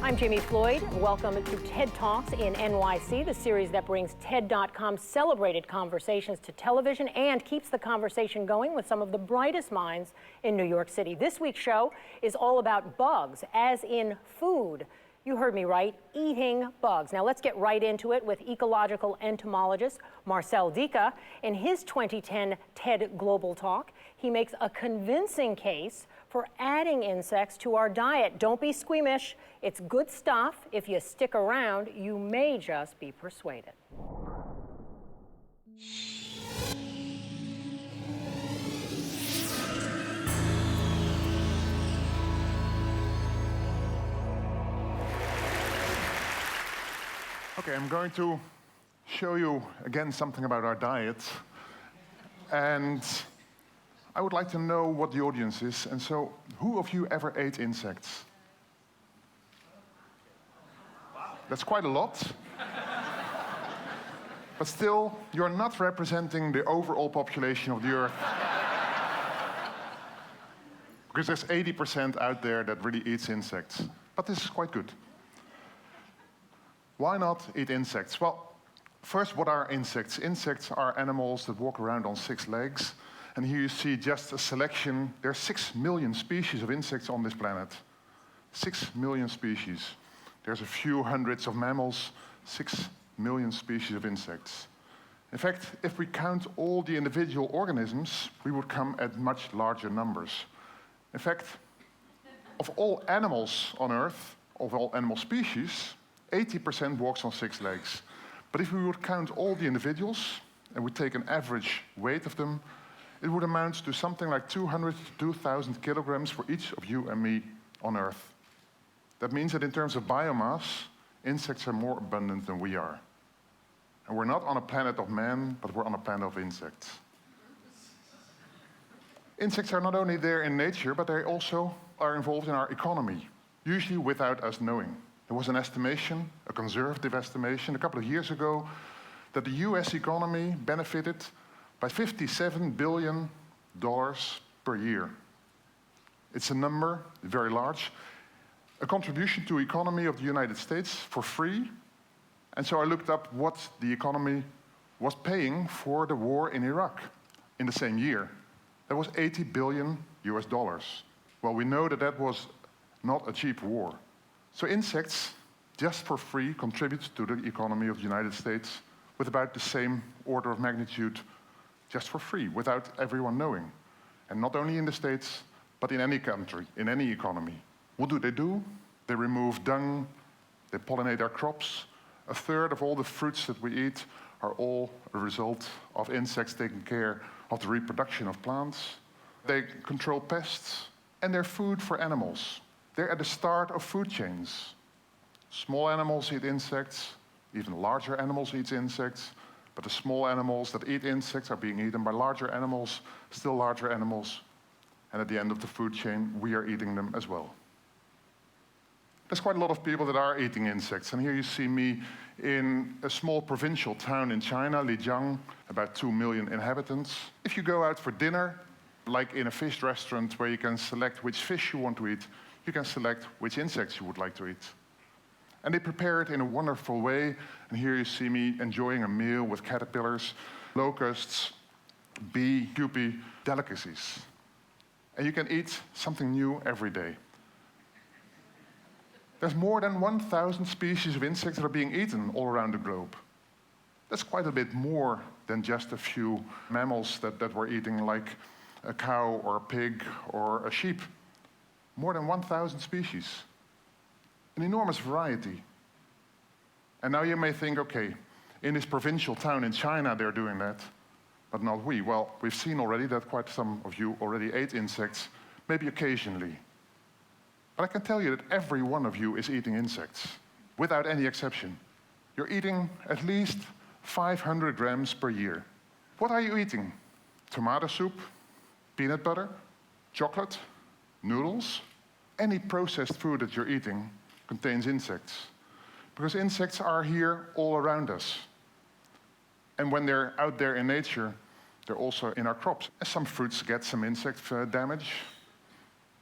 I'm Jamie Floyd. Welcome to TED Talks in NYC, the series that brings TED.com's celebrated conversations to television and keeps the conversation going with some of the brightest minds in New York City. This week's show is all about bugs, as in food. You heard me right, eating bugs. Now let's get right into it with ecological entomologist Marcel Dika. In his 2010 TED Global Talk, he makes a convincing case for adding insects to our diet. Don't be squeamish. It's good stuff. If you stick around, you may just be persuaded. Okay, I'm going to show you again something about our diet. And I would like to know what the audience is. And so, who of you ever ate insects? That's quite a lot. But still, you're not representing the overall population of the Earth. Because there's 80% out there that really eats insects. But this is quite good. Why not eat insects? Well, first, what are insects? Insects are animals that walk around on 6 legs. And here you see just a selection. There are 6 million species of insects on this planet. 6 million species. There's a few hundreds of mammals, 6 million species of insects. In fact, if we count all the individual organisms, we would come at much larger numbers. In fact, of all animals on Earth, of all animal species, 80% walks on 6 legs. But if we would count all the individuals, and we take an average weight of them, it would amount to something like 200 to 2,000 kilograms for each of you and me on Earth. That means that in terms of biomass, insects are more abundant than we are. And we're not on a planet of man, but we're on a planet of insects. Insects are not only there in nature, but they also are involved in our economy, usually without us knowing. There was an estimation, a conservative estimation, a couple of years ago, that the US economy benefited by $57 billion per year. It's a number, very large, a contribution to the economy of the United States for free. And so I looked up what the economy was paying for the war in Iraq in the same year. That was $80 billion US. Well, we know that that was not a cheap war. So insects, just for free, contribute to the economy of the United States with about the same order of magnitude, just for free, without everyone knowing. And not only in the States, but in any country, in any economy. What do? They remove dung, they pollinate our crops. 1/3 of all the fruits that we eat are all a result of insects taking care of the reproduction of plants. They control pests, and they're food for animals. They're at the start of food chains. Small animals eat insects, even larger animals eat insects, but the small animals that eat insects are being eaten by larger animals, still larger animals, and at the end of the food chain, we are eating them as well. There's quite a lot of people that are eating insects, and here you see me in a small provincial town in China, Lijiang, about 2 million inhabitants. If you go out for dinner, like in a fish restaurant where you can select which fish you want to eat, you can select which insects you would like to eat. And they prepare it in a wonderful way, and here you see me enjoying a meal with caterpillars, locusts, bee, pupae, delicacies. And you can eat something new every day. There's more than 1,000 species of insects that are being eaten all around the globe. That's quite a bit more than just a few mammals that we're eating, like a cow or a pig or a sheep. More than 1,000 species. An enormous variety. And now you may think, okay, in this provincial town in China they're doing that, but not we. Well, we've seen already that quite some of you already ate insects, maybe occasionally. But I can tell you that every one of you is eating insects, without any exception. You're eating at least 500 grams per year. What are you eating? Tomato soup? Peanut butter? Chocolate? Noodles? Any processed food that you're eating contains insects, because insects are here all around us. And when they're out there in nature, they're also in our crops. And some fruits get some insect damage.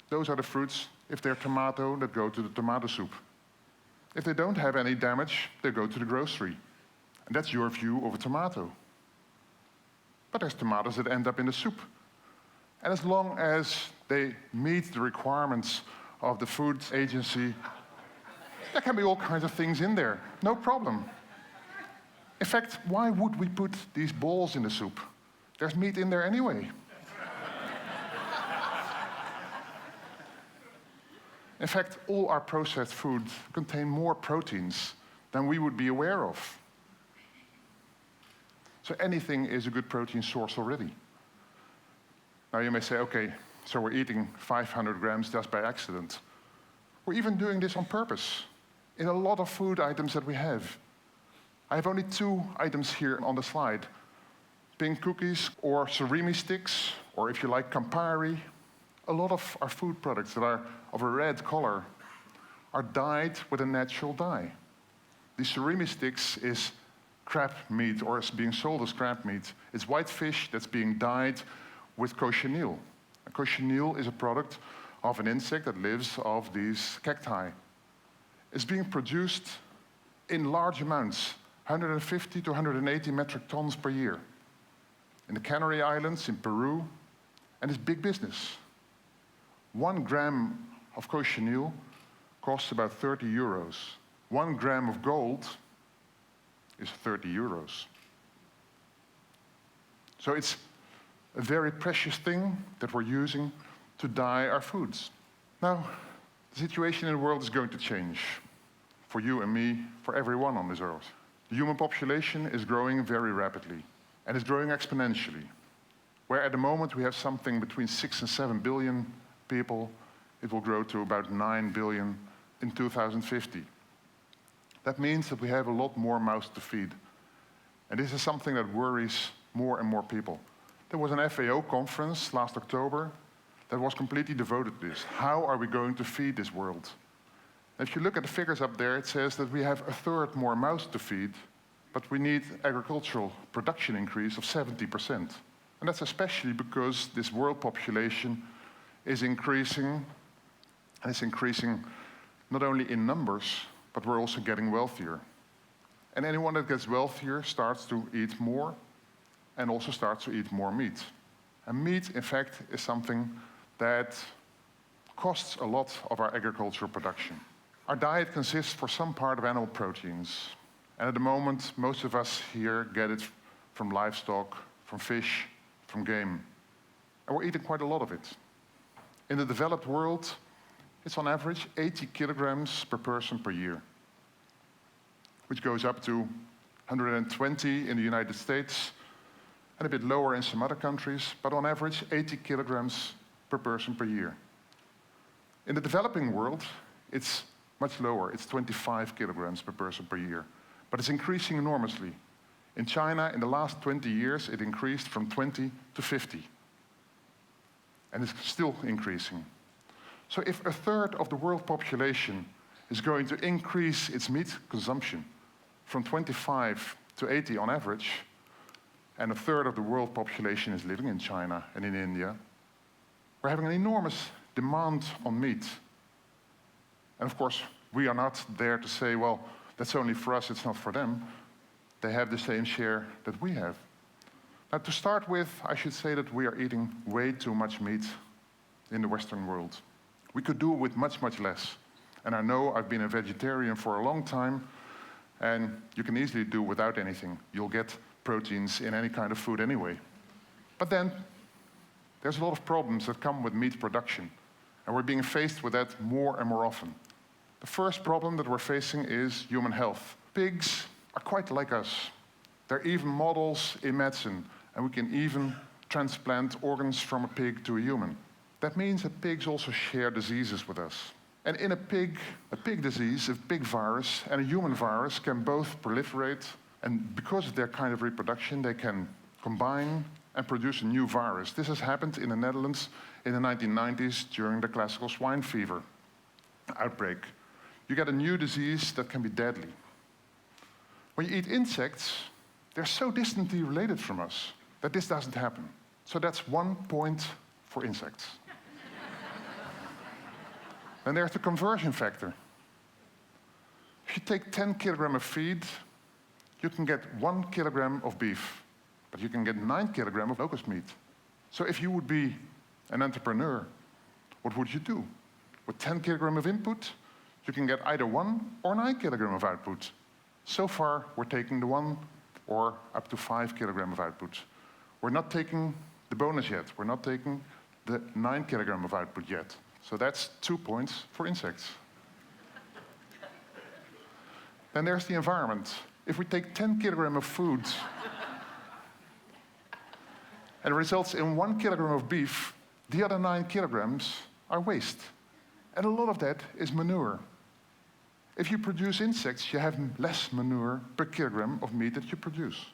Those are the fruits, if they're tomato, that go to the tomato soup. If they don't have any damage, they go to the grocery. And that's your view of a tomato. But there's tomatoes that end up in the soup. And as long as they meet the requirements of the food agency, there can be all kinds of things in there, no problem. In fact, why would we put these balls in the soup? There's meat in there anyway. In fact, all our processed foods contain more proteins than we would be aware of. So anything is a good protein source already. Now you may say, okay, so we're eating 500 grams just by accident. We're even doing this on purpose in a lot of food items that we have. I have only 2 items here on the slide. Pink cookies or surimi sticks, or if you like, Campari. A lot of our food products that are of a red color are dyed with a natural dye. The surimi sticks is crab meat, or is being sold as crab meat. It's white fish that's being dyed with cochineal. And cochineal is a product of an insect that lives off these cacti. It's being produced in large amounts, 150 to 180 metric tons per year. In the Canary Islands, in Peru, and it's big business. 1 gram of cochineal costs about 30 euros. 1 gram of gold is 30 euros. So it's a very precious thing that we're using to dye our foods. Now, the situation in the world is going to change. For you and me, for everyone on this earth. The human population is growing very rapidly, and it's growing exponentially. Where at the moment we have something between 6 and 7 billion people, it will grow to about 9 billion in 2050. That means that we have a lot more mouths to feed. And this is something that worries more and more people. There was an FAO conference last October that was completely devoted to this. How are we going to feed this world? And if you look at the figures up there, it says that we have 1/3 more mouths to feed, but we need agricultural production increase of 70%. And that's especially because this world population is increasing, and it's increasing not only in numbers, but we're also getting wealthier. And anyone that gets wealthier starts to eat more, and also starts to eat more meat. And meat, in fact, is something that costs a lot of our agricultural production. Our diet consists for some part of animal proteins. And at the moment, most of us here get it from livestock, from fish, from game. And we're eating quite a lot of it. In the developed world, it's on average 80 kilograms per person per year, which goes up to 120 in the United States, and a bit lower in some other countries, but on average 80 kilograms per person per year. In the developing world, it's much lower. It's 25 kilograms per person per year. But it's increasing enormously. In China, in the last 20 years, it increased from 20 to 50. And it's still increasing. So if 1/3 of the world population is going to increase its meat consumption from 25 to 80 on average, and 1/3 of the world population is living in China and in India, we're having an enormous demand on meat. And of course, we are not there to say, well, that's only for us, it's not for them. They have the same share that we have. Now, to start with, I should say that we are eating way too much meat in the Western world. We could do with much, much less. And I know I've been a vegetarian for a long time, and you can easily do without anything. You'll get proteins in any kind of food anyway. But then, there's a lot of problems that come with meat production, and we're being faced with that more and more often. The first problem that we're facing is human health. Pigs are quite like us. They're even models in medicine, and we can even transplant organs from a pig to a human. That means that pigs also share diseases with us. And in a pig disease, a pig virus and a human virus can both proliferate, and because of their kind of reproduction, they can combine and produce a new virus. This has happened in the Netherlands in the 1990s during the classical swine fever. outbreak, you get a new disease that can be deadly. When you eat insects, they're so distantly related from us that this doesn't happen. So that's 1 point for insects. Then there's the conversion factor. If you take 10 kilograms of feed, you can get 1 kilogram of beef, but you can get 9 kilograms of locust meat. So if you would be an entrepreneur, what would you do? With 10 kilograms of input, you can get either 1 or 9 kilograms of output. So far, we're taking the 1 or up to 5 kilograms of output. We're not taking the bonus yet. We're not taking the 9 kilograms of output yet. So that's 2 points for insects. Then there's the environment. If we take 10 kilograms of food and it results in 1 kilogram of beef, the other 9 kilograms are waste. And a lot of that is manure. If you produce insects, you have less manure per kilogram of meat that you produce.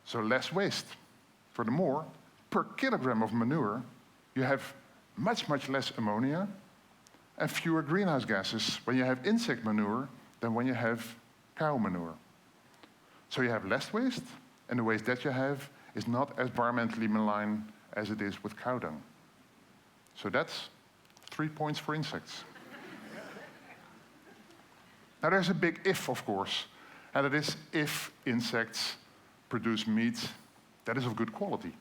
So less waste. Furthermore, per kilogram of manure, you have much, much less ammonia and fewer greenhouse gases when you have insect manure than when you have cow manure. So you have less waste, and the waste that you have is not as environmentally malign as it is with cow dung. So that's 3 points for insects. Now there's a big if, of course, and it is if insects produce meat that is of good quality.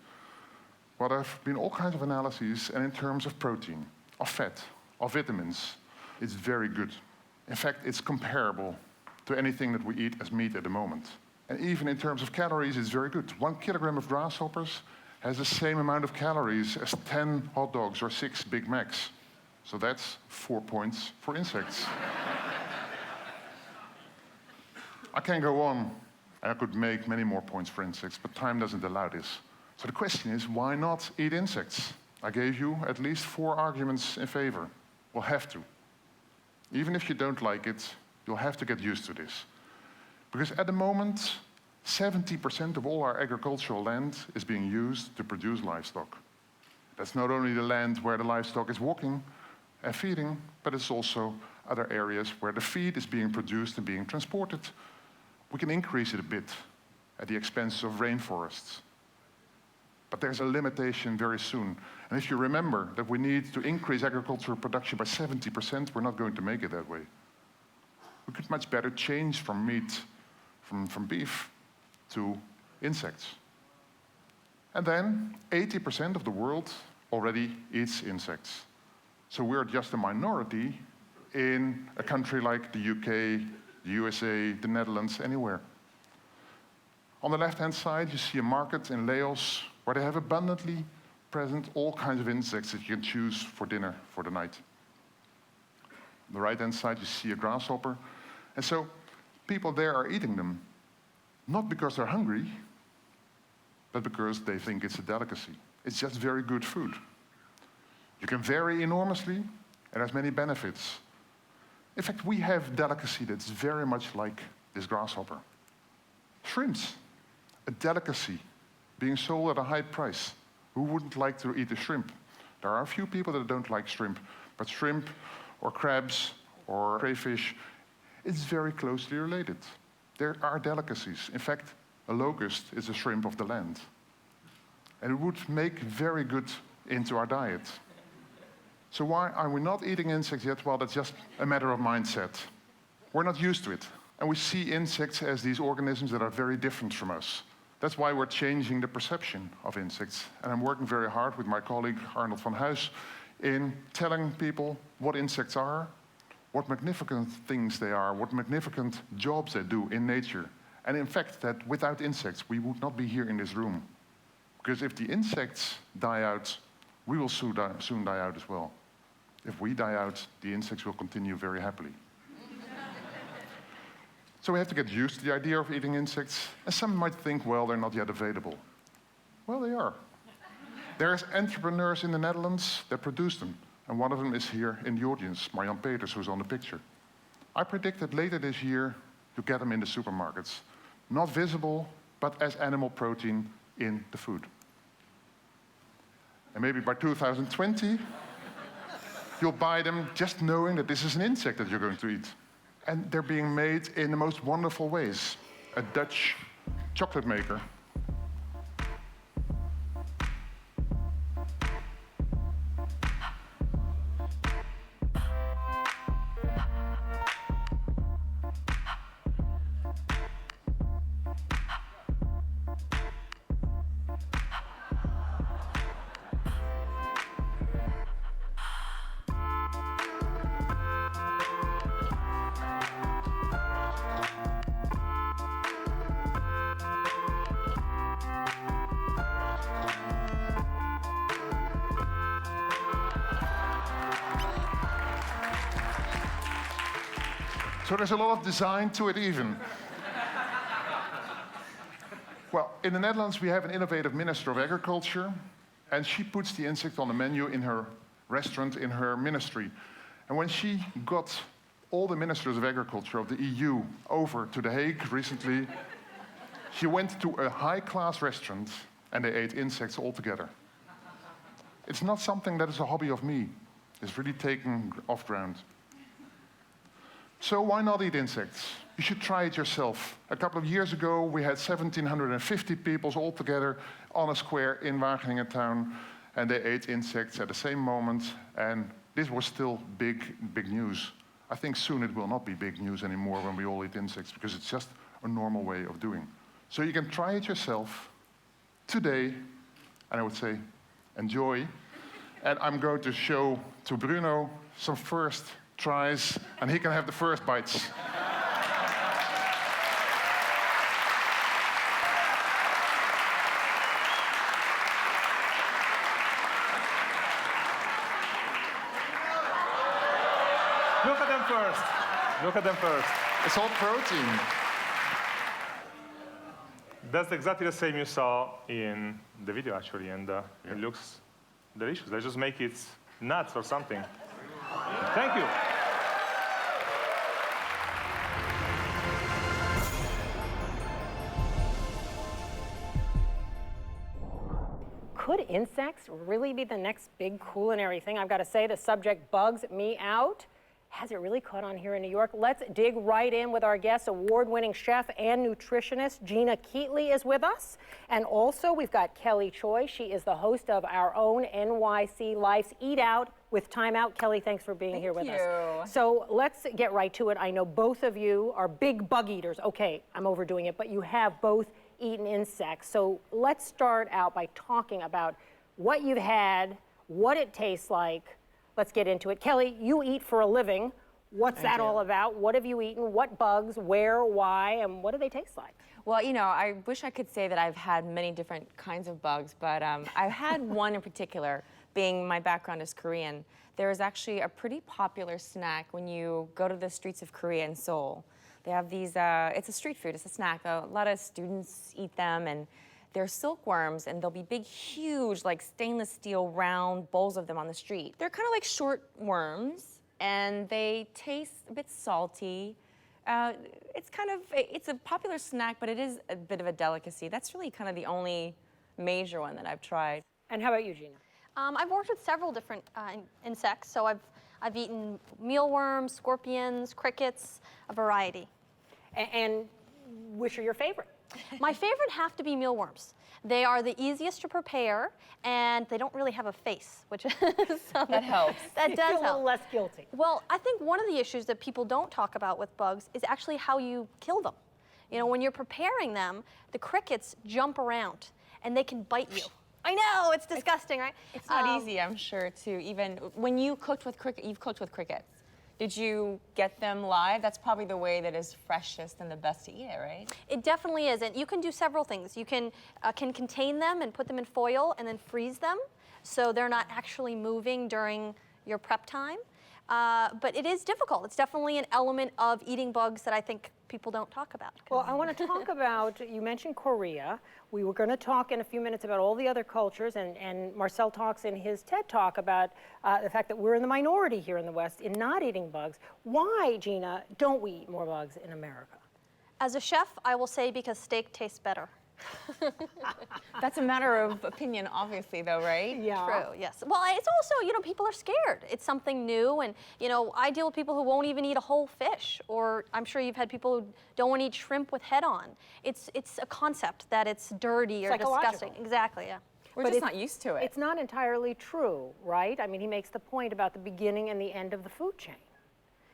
Well, there have been all kinds of analyses, and in terms of protein, of fat, of vitamins, it's very good. In fact, it's comparable to anything that we eat as meat at the moment. And even in terms of calories, it's very good. 1 kilogram of grasshoppers has the same amount of calories as 10 hot dogs or 6 Big Macs. So that's 4 points for insects. I can go on, and I could make many more points for insects, but time doesn't allow this. So the question is, why not eat insects? I gave you at least 4 arguments in favor. We'll have to. Even if you don't like it, you'll have to get used to this. Because at the moment, 70% of all our agricultural land is being used to produce livestock. That's not only the land where the livestock is walking and feeding, but it's also other areas where the feed is being produced and being transported. We can increase it a bit at the expense of rainforests. But there's a limitation very soon. And if you remember that we need to increase agricultural production by 70%, we're not going to make it that way. We could much better change from meat, from beef, to insects. And then 80% of the world already eats insects. So we're just a minority in a country like the UK, the USA, the Netherlands, anywhere. On the left-hand side, you see a market in Laos where they have abundantly present all kinds of insects that you can choose for dinner for the night. On the right-hand side, you see a grasshopper. And so people there are eating them, not because they're hungry, but because they think it's a delicacy. It's just very good food. You can vary enormously, and has many benefits. In fact, we have delicacy that's very much like this grasshopper. Shrimps, a delicacy, being sold at a high price. Who wouldn't like to eat a shrimp? There are a few people that don't like shrimp, but shrimp or crabs or crayfish, it's very closely related. There are delicacies. In fact, a locust is a shrimp of the land. And it would make very good into our diet. So why are we not eating insects yet? Well, that's just a matter of mindset. We're not used to it. And we see insects as these organisms that are very different from us. That's why we're changing the perception of insects. And I'm working very hard with my colleague Arnold van Huis in telling people what insects are, what magnificent things they are, what magnificent jobs they do in nature. And in fact, that without insects, we would not be here in this room. Because if the insects die out, we will soon die out as well. If we die out, the insects will continue very happily. So we have to get used to the idea of eating insects. And some might think, well, they're not yet available. Well, they are. There's entrepreneurs in the Netherlands that produce them. And one of them is here in the audience, Marjan Peters, who's on the picture. I predict that later this year, you get them in the supermarkets. Not visible, but as animal protein in the food. And maybe by 2020, You'll buy them just knowing that this is an insect that you're going to eat. And they're being made in the most wonderful ways. A Dutch chocolate maker. So there's a lot of design to it even. Well, in the Netherlands we have an innovative Minister of Agriculture, and she puts the insect on the menu in her restaurant, in her ministry. And when she got all the ministers of agriculture of the EU over to The Hague recently, she went to a high-class restaurant and they ate insects all together. It's not something that is a hobby of me. It's really taken off ground. So why not eat insects? You should try it yourself. A couple of years ago, we had 1,750 people all together on a square in Wageningen town, and they ate insects at the same moment, and this was still big news. I think soon it will not be big news anymore when we all eat insects, because it's just a normal way of doing. So you can try it yourself today, and I would say, enjoy. And I'm going to show to Bruno some first tries, and he can have the first bites. Look at them first. Look at them first. It's all protein. That's exactly the same you saw in the video, actually, and it looks delicious. Let's just make it nuts or something. Thank you. Could insects really be the next big culinary thing? I've got to say, the subject bugs me out. Has it really caught on here in New York? Let's dig right in with our guest, award-winning chef and nutritionist Gina Keatley is with us. And also we've got Kelly Choi. She is the host of our own NYC Life's Eat Out with Time Out. Kelly, thanks for being here with us. So let's get right to it. I know both of you are big bug eaters. Okay, I'm overdoing it, but you have both eaten insects. So let's start out by talking about what you've had, what it tastes like. Let's get into it. Kelly, you eat for a living. What's that all about? What have you eaten? What bugs? Where? Why? And what do they taste like? Well, you know, I wish I could say that I've had many different kinds of bugs, but I've had one in particular, being my background is Korean. There is actually a pretty popular snack when you go to the streets of Korea in Seoul. They have these, it's a street food, it's a snack. A lot of students eat them, and they're silkworms, and they'll be big, huge, like stainless steel round bowls of them on the street. They're kind of like short worms, and they taste a bit salty. It's a popular snack, but it is a bit of a delicacy. That's really kind of the only major one that I've tried. And how about you, Gina? I've worked with several different insects, so I've eaten mealworms, scorpions, crickets, a variety. And which are your favorite? My favorite have to be mealworms. They are the easiest to prepare, and they don't really have a face, which is that helps. That You does feel a little help. less guilty. Well, I think one of the issues that people don't talk about with bugs is actually how you kill them. You know, when you're preparing them, the crickets jump around, and they can bite you. I know, it's disgusting, right? It's not easy, I'm sure, to even, when you cooked with you've cooked with crickets. Did you get them live? That's probably the way that is freshest and the best to eat it, right? It definitely is, and you can do several things. You can contain them and put them in foil and then freeze them so they're not actually moving during your prep time. But it is difficult. It's definitely an element of eating bugs that I think people don't talk about. Well, I want to talk about, you mentioned Korea. We were going to talk in a few minutes about all the other cultures, and Marcel talks in his TED Talk about the fact that we're in the minority here in the West in not eating bugs. Why, Gina, don't we eat more bugs in America? As a chef, I will say because steak tastes better. That's a matter of opinion, obviously, though, right? Yeah. True, yes. Well, it's also, people are scared. It's something new, and, I deal with people who won't even eat a whole fish, or I'm sure you've had people who don't want to eat shrimp with head on. It's a concept that it's dirty or Psychological. disgusting. Exactly, yeah. We're But just it's- not used to it. It's not entirely true, right? I mean, he makes the point about the beginning and the end of the food chain.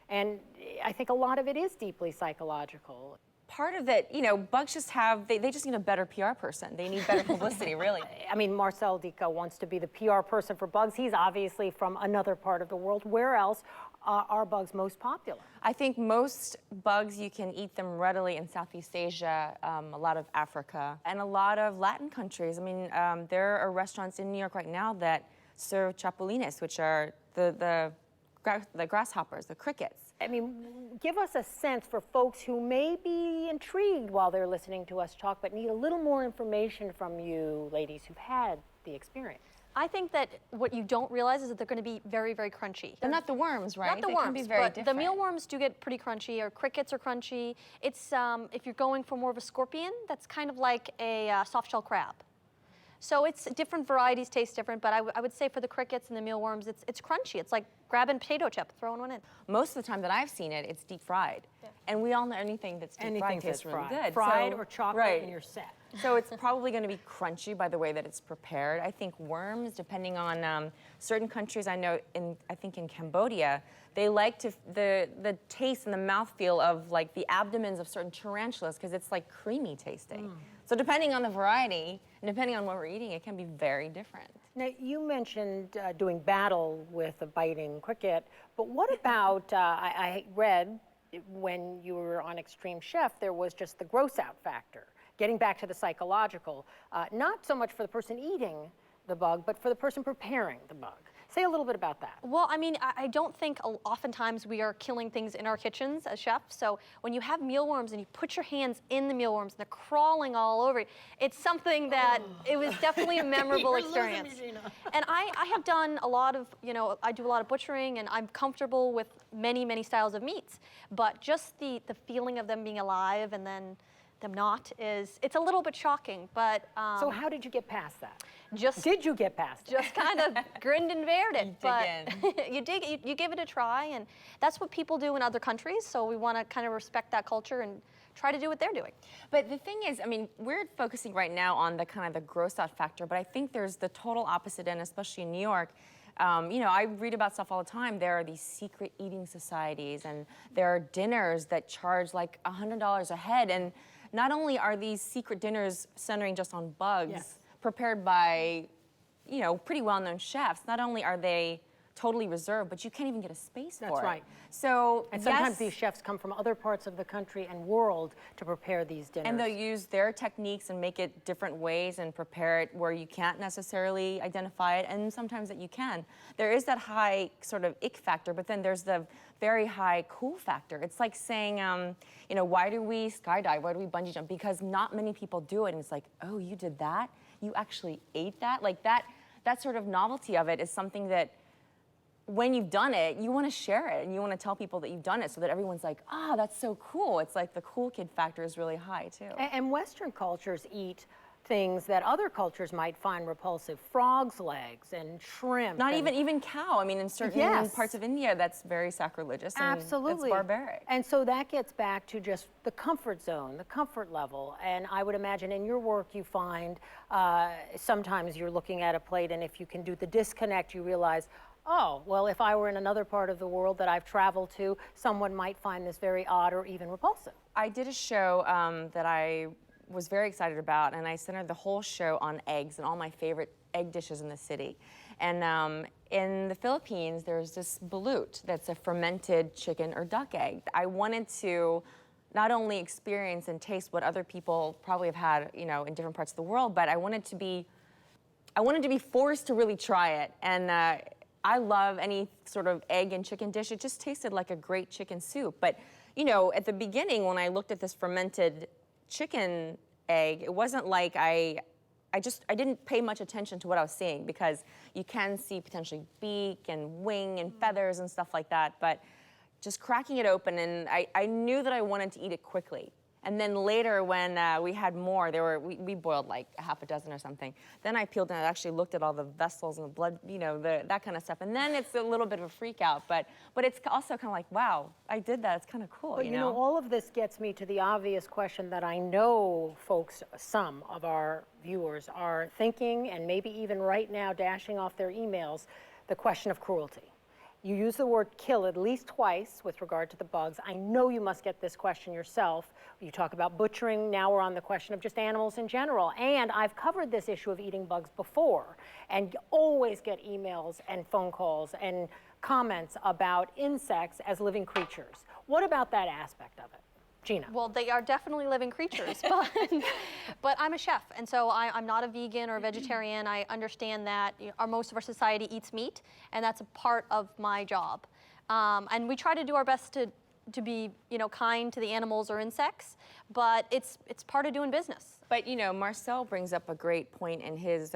And I think a lot of it is deeply psychological. Part of it, bugs just have, they just need a better PR person. They need better publicity, really. I mean, Marcel Dica wants to be the PR person for bugs. He's obviously from another part of the world. Where else are bugs most popular? I think most bugs, you can eat them readily in Southeast Asia, a lot of Africa, and a lot of Latin countries. I mean, there are restaurants in New York right now that serve chapulines, which are the grasshoppers, the crickets. I mean, give us a sense for folks who may be intrigued while they're listening to us talk, but need a little more information from you ladies who've had the experience. I think that what you don't realize is that they're going to be very, very crunchy. They're not the worms, right? Not the They worms, can be very but different. the mealworms do get pretty crunchy, or crickets are crunchy. It's, if you're going for more of a scorpion, that's kind of like a soft-shell crab. So it's different varieties taste different, but I would say for the crickets and the mealworms, it's crunchy. It's like grabbing a potato chip, throwing one in. Most of the time that I've seen it, it's deep fried. Yeah. And we all know anything that's deep fried tastes really good. Fried So- or chocolate, right. and you're set. So it's probably going to be crunchy by the way that it's prepared. I think worms, depending on certain countries, I think in Cambodia, they like the taste and the mouthfeel of like the abdomens of certain tarantulas because it's like creamy tasting. So depending on the variety and depending on what we're eating, it can be very different. Now, you mentioned doing battle with a biting cricket, but what about, I read when you were on Extreme Chef, there was just the gross out factor. Getting back to the psychological, not so much for the person eating the bug, but for the person preparing the bug. Say a little bit about that. Well, I mean, I don't think oftentimes we are killing things in our kitchens as chefs. So when you have mealworms and you put your hands in the mealworms and they're crawling all over you, it's something that it was definitely a memorable experience. And I have done a lot of, I do a lot of butchering and I'm comfortable with many, many styles of meats. But just the feeling of them being alive and then them not it's a little bit shocking, but So how did you get past that? just Did you get past it? just kind of grinned and bared it. You dig But you give it a try, and that's what people do in other countries. So we want to kind of respect that culture and try to do what they're doing. But the thing is, I mean, we're focusing right now on the kind of the gross out factor, but I think there's the total opposite end, especially in New York. I read about stuff all the time. There are these secret eating societies, and there are dinners that charge like $100 a head. And not only are these secret dinners centering just on bugs, prepared by, pretty well-known chefs, not only are they totally reserved, but you can't even get a space for it. That's right. So And sometimes these chefs come from other parts of the country and world to prepare these dinners. and they'll use their techniques and make it different ways and prepare it where you can't necessarily identify it, and sometimes that you can. There is that high sort of ick factor, but then there's the very high cool factor. It's like saying, why do we skydive? Why do we bungee jump? Because not many people do it, and it's like, oh, you did that? You actually ate that? Like that sort of novelty of it is something that when you've done it, you want to share it and you want to tell people that you've done it so that everyone's like, that's so cool. It's like the cool kid factor is really high too. And Western cultures eat things that other cultures might find repulsive. Frog's legs and shrimp. Not and even cow. I mean, in certain Yes. parts of India, that's very sacrilegious and Absolutely. it's barbaric. And so that gets back to just the comfort zone, the comfort level. And I would imagine in your work you find sometimes you're looking at a plate and if you can do the disconnect, you realize, oh, well, if I were in another part of the world that I've traveled to, someone might find this very odd or even repulsive. I did a show that I was very excited about, and I centered the whole show on eggs and all my favorite egg dishes in the city. And in the Philippines, there's this balut that's a fermented chicken or duck egg. I wanted to not only experience and taste what other people probably have had, in different parts of the world, but I wanted to be forced to really try it. And I love any sort of egg and chicken dish. It just tasted like a great chicken soup. But, at the beginning when I looked at this fermented chicken egg, it wasn't like I didn't pay much attention to what I was seeing because you can see potentially beak and wing and feathers and stuff like that. But just cracking it open, and I knew that I wanted to eat it quickly. And then later when we had more, we boiled like a half a dozen or something. Then I peeled and I actually looked at all the vessels and the blood, you know, that kind of stuff. And then it's a little bit of a freak out, but it's also kind of like, wow, I did that. It's kind of cool, But you know, all of this gets me to the obvious question that I know folks, some of our viewers are thinking, and maybe even right now dashing off their emails, the question of cruelty. You use the word kill at least twice with regard to the bugs. I know you must get this question yourself. You talk about butchering, now we're on the question of just animals in general. And I've covered this issue of eating bugs before, and always get emails and phone calls and comments about insects as living creatures. What about that aspect of it? Gina. Well, they are definitely living creatures, but I'm a chef, and so I'm not a vegan or a vegetarian. I understand that most of our society eats meat, and that's a part of my job. And we try to do our best to be, you know, kind to the animals or insects, but it's part of doing business. But you know, Marcel brings up a great point in his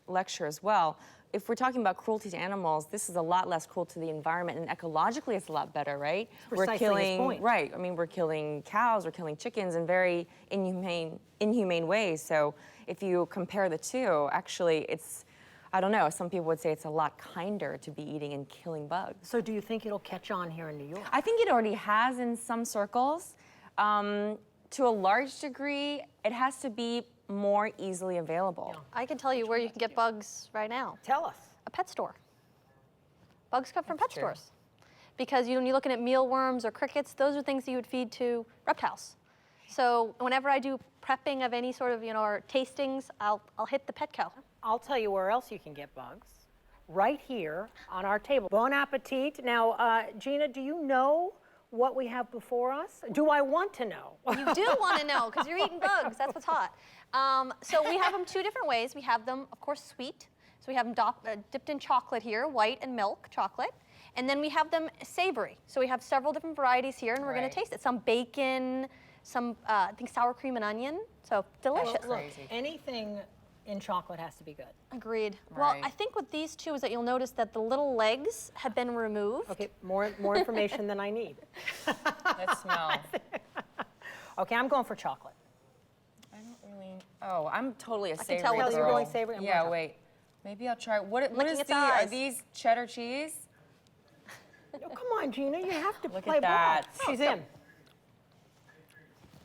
lecture as well. If we're talking about cruelty to animals, this is a lot less cruel to the environment, and ecologically it's a lot better, right? Precisely we're killing, his point. right? I mean, we're killing cows, we're killing chickens in very inhumane ways. So if you compare the two, actually, it's, I don't know. Some people would say it's a lot kinder to be eating and killing bugs. So do you think it'll catch on here in New York? I think it already has in some circles. To a large degree, it has to be more easily available. I can tell you where you can get bugs right now. Tell us. A pet store. Bugs come from pet true. stores. Because when you're looking at mealworms or crickets, those are things that you would feed to reptiles. So whenever I do prepping of any sort of, you know, or tastings, I'll hit the Petco. I'll tell you where else you can get bugs. Right here on our table. Bon appetit. Now, Gina, do you know what we have before us? Do I want to know? You do want to know because you're eating bugs. That's what's hot. So we have them two different ways. We have them, of course, sweet. So we have them dipped in chocolate here, white and milk chocolate. And then we have them savory. So we have several different varieties here, and we're going to taste it. Some bacon, some, I think, sour cream and onion. So delicious. Look, anything in chocolate has to be good. Agreed. Right. Well, I think with these two is that you'll notice that the little legs have been removed. Okay, more information than I need. Let's smell. Okay, I'm going for chocolate. I don't really. Oh, I'm totally a savory tell girl. what you're going savory. I'm Yeah, going wait. Maybe I'll try. What Licking is its the? Are eyes. these cheddar cheese? Oh, come on, Gina, you have to Look play at that. ball. She's in.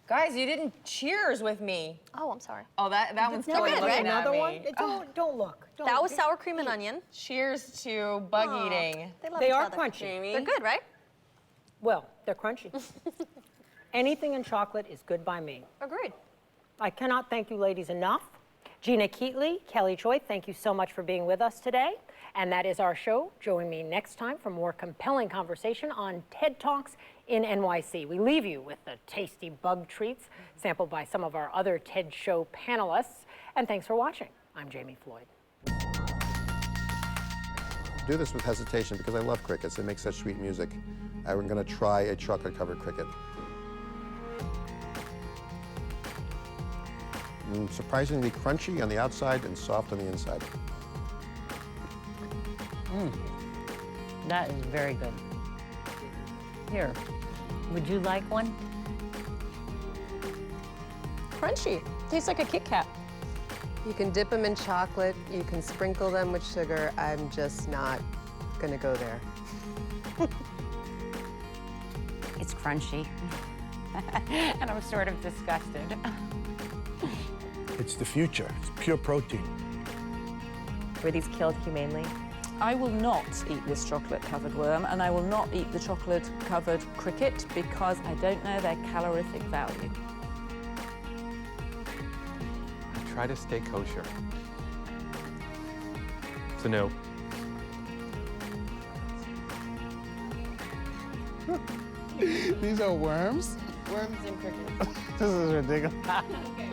Guys, you didn't cheers with me. Oh, I'm sorry. Oh, that one's Never totally good, looking right? at Another me. one? Don't look. Don't That was look. sour cream and onion. Cheers to bug Aw, eating. They love They each are other. crunchy. Jamie. They're good, right? Well, they're crunchy. Anything in chocolate is good by me. Agreed. I cannot thank you ladies enough. Gina Keatley, Kelly Choi, thank you so much for being with us today. And that is our show. Join me next time for more compelling conversation on TED Talks in NYC. We leave you with the tasty bug treats sampled by some of our other TED Show panelists. And thanks for watching. I'm Jamie Floyd. Do this with hesitation because I love crickets. They make such sweet music. I'm going to try a chocolate-covered cricket. Surprisingly crunchy on the outside and soft on the inside. That is very good. Here, would you like one? Crunchy. Tastes like a Kit Kat. You can dip them in chocolate. You can sprinkle them with sugar. I'm just not going to go there. It's crunchy. And I'm sort of disgusted. It's the future. It's pure protein. Were these killed humanely? I will not eat this chocolate-covered worm, and I will not eat the chocolate-covered cricket because I don't know their calorific value. I try to stay kosher. So no. These are worms? Worms and crickets. This is ridiculous. Okay.